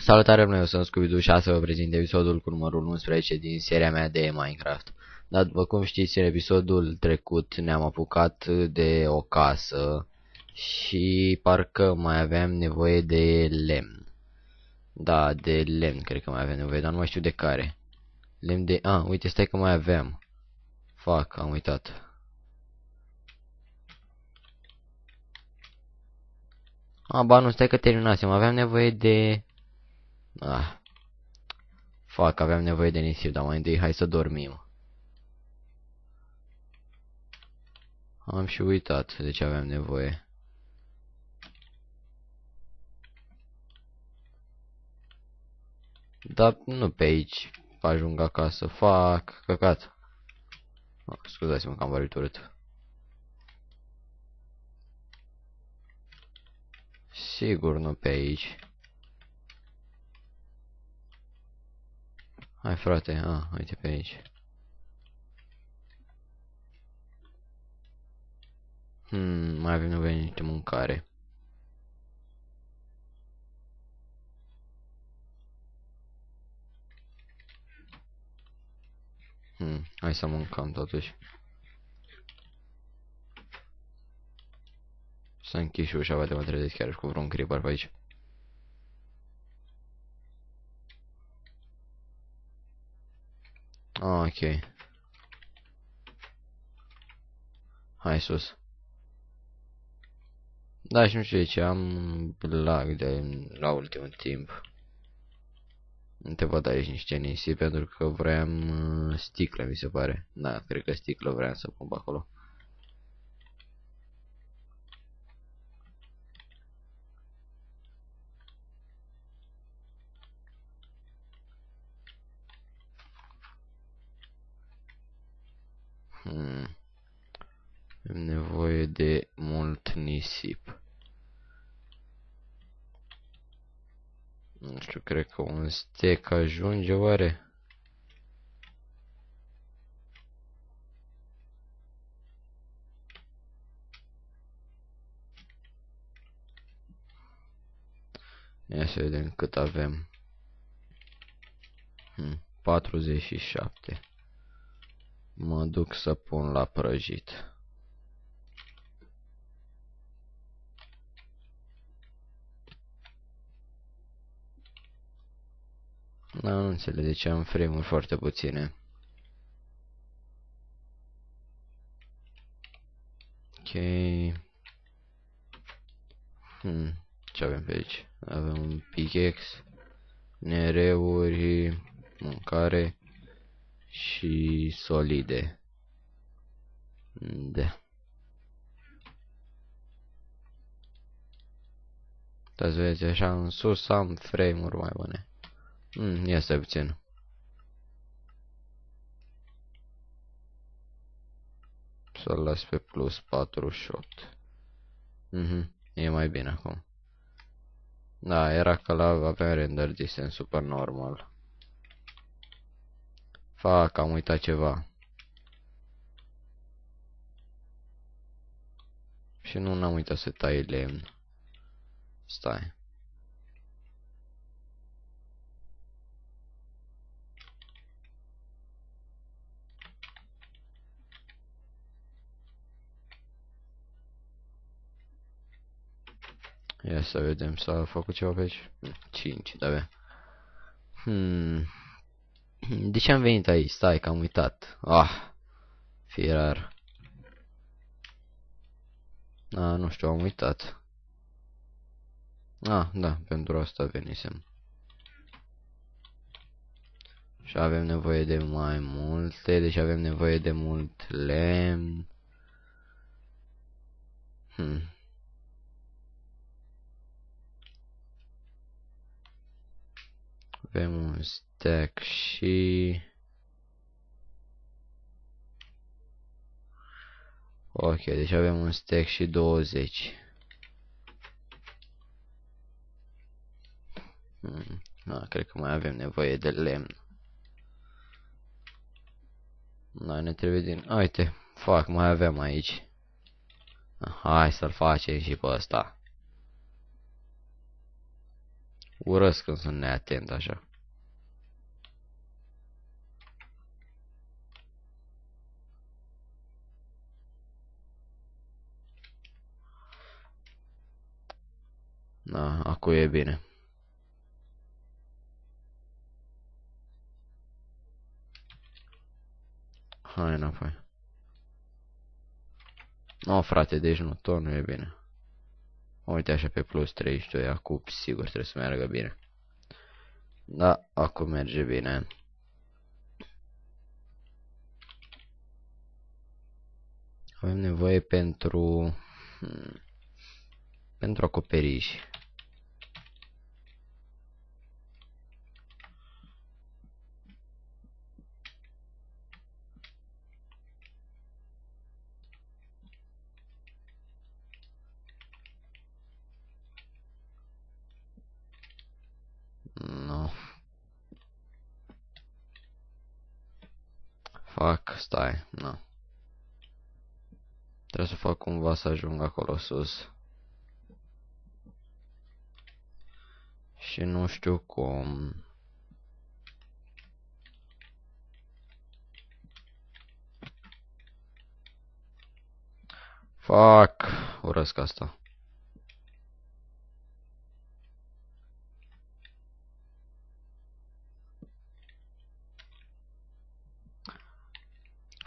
Salutare, eu sunt Scooby-Doo și astăzi vă prezint episodul cu numărul 11 din seria mea de Minecraft. Dar după cum știți, în episodul trecut ne-am apucat de o casă și parcă mai aveam nevoie de lemn. Da, de lemn cred că mai aveam nevoie, dar nu mai știu de care. Lemn de... uite, stai că mai aveam. Fuck, am uitat. Ba nu, stai că terminasem, aveam nevoie de... Fuck, aveam nevoie de nisip, dar mai întâi hai să dormim. Am și uitat de ce aveam nevoie. Dar nu pe aici ajung acasă. Fac căcat. Scuzați-mă că am vorbit urât. Sigur nu pe aici. Hai frate, uite pe aici. Mai avem nevoie de niște mâncare. Hai să mâncăm totuși. Să închid și ușa, poate mă trezesc chiar și cu vreun creeper pe aici. Ok. Hai sus. Da, și nu știu de ce am lag la ultimul timp. Nu te văd aici niște nisip pentru că vreau sticlă, mi se pare. Da, cred că sticlă vreau să pun pe acolo. Am nevoie de mult nisip. Nu știu, cred că un stack ajunge oare? Ia să vedem cât avem. 47. Mă duc să pun la prăjit. Da, nu înțeleg de ce am frame-uri foarte puține. Ok. Ce avem pe aici? Avem un pickaxe, nereuri, mâncare și solide. Da. Dați vedeți, așa în sus am frame-uri mai bune. Ia stai puțin. Să-l las pe plus 48. E mai bine acum. Da, era că avea render distance super normal. Fac, am uitat ceva. Și nu n-am uitat să tai lemn. Stai. Ia să vedem, s-a făcut ceva pe aici? 5, da bine. De ce am venit aici? Stai că am uitat. Firar. Nu știu, am uitat. Da, pentru asta venisem. Și avem nevoie de mai multe, deci avem nevoie de mult lemn. Avem un stack și... Ok, deci avem un stack și 20. Cred că mai avem nevoie de lemn. Ne trebuie din... Uite, fac, mai avem aici. Hai să-l facem și pe ăsta. Urăsc când sunt neatent așa. Da, acum e bine. Hai înapoi. No, frate, deci nu, tot nu e bine. Uite așa pe plus 32, acum sigur trebuie să meargă bine. Da, acum merge bine. Avem nevoie pentru... pentru acoperiș. No. Fac, stai, no. Trebuie să fac cumva să ajung acolo sus. Și nu știu cum. Fac, urăsc asta.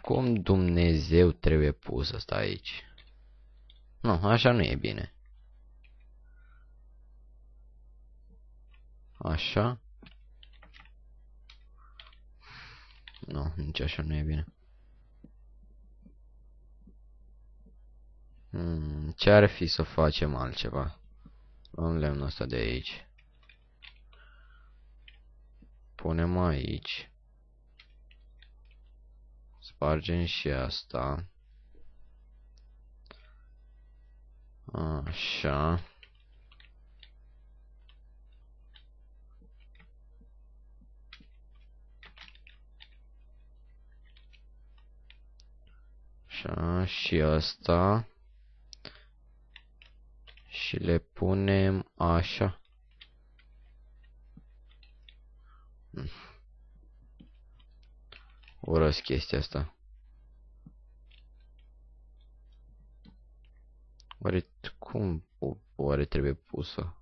Cum Dumnezeu trebuie pus asta aici? Nu, așa nu e bine. Așa? Nu, nici așa nu e bine. Ce ar fi să facem altceva? Luăm lemnul ăsta de aici. Punem aici. Spargem și asta. Așa. Așa, și asta. Și le punem așa. Urăsc chestia asta. Oare cum oare trebuie pusă?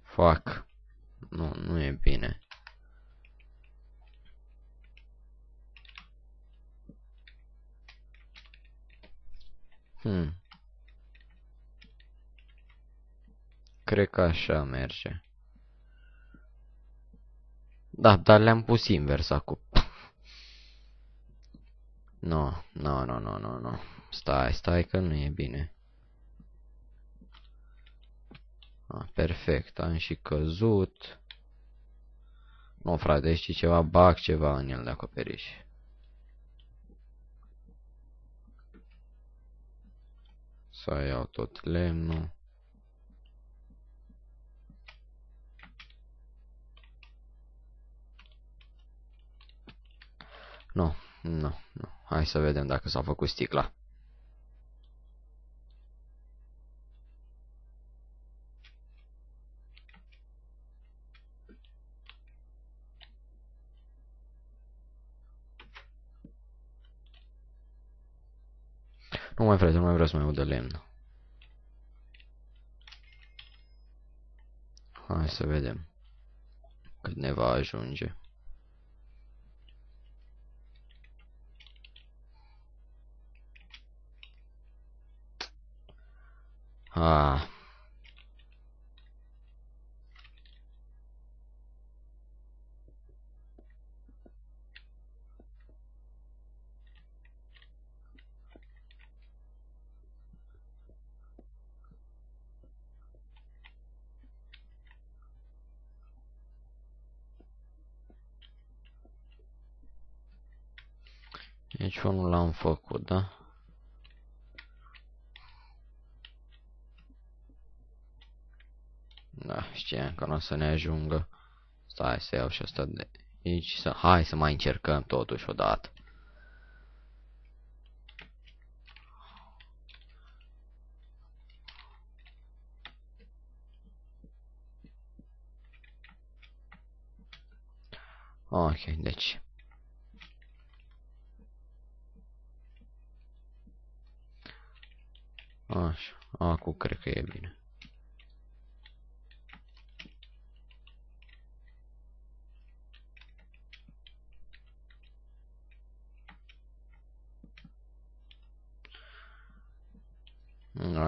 Fac. Nu, nu e bine. Cred că așa merge. Da, dar le-am pus invers acum. No, no, no, no, no, no. Stai că nu e bine. Perfect, am și căzut. Nu, frate, știi ceva? Bag ceva în el de acoperiș. Să iau tot lemnul. Nu, nu, nu. Hai să vedem dacă s-a făcut sticla. Nu mai frate, nu mai vreau să mai aud de lemn. Hai să vedem cât ne va ajunge. Ah. Deci unul l-am făcut, da? Da, știam că nu o să ne ajungă. Stai să iau și asta de aici. Hai să mai încercăm totuși odată. Ok, deci. Așa, acum cred că e bine.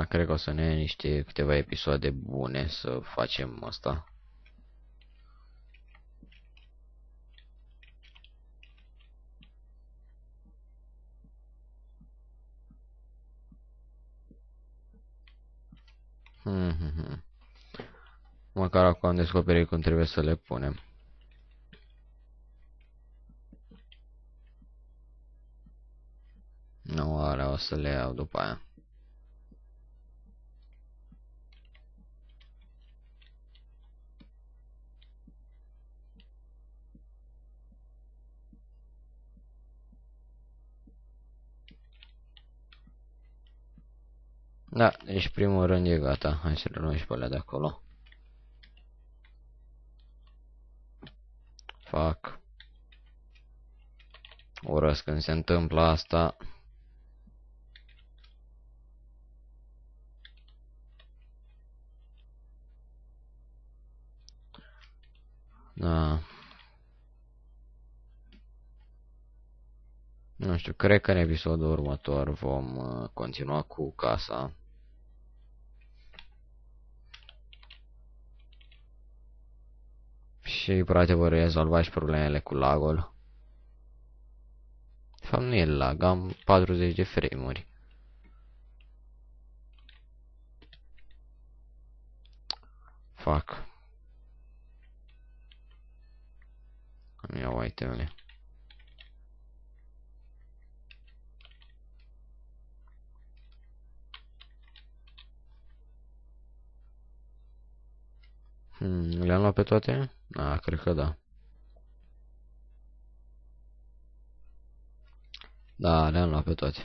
Cred că o să ne ia niște câteva episoade bune să facem asta. Măcar acum am descoperit cum trebuie să le punem. Nu, alea o să le iau după aia. Da, deci primul rând e gata. Hai să le luăm și pe alea de acolo. Fac. Urăsc când se întâmplă asta. Da. Nu știu, cred că în episodul următor vom continua cu casa. Și poate vor rezolva și problemele cu lagul. De fapt nu e lag, am 40 de frame-uri. Fac. Îmi iau itemele. Le-am luat pe toate? Da, cred că da. Da, le-am luat pe toate.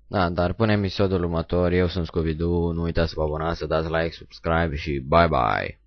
Da, dar până episodul următor, eu sunt Scooby-Doo, nu uitați să vă abonați, să dați like, subscribe și bye bye!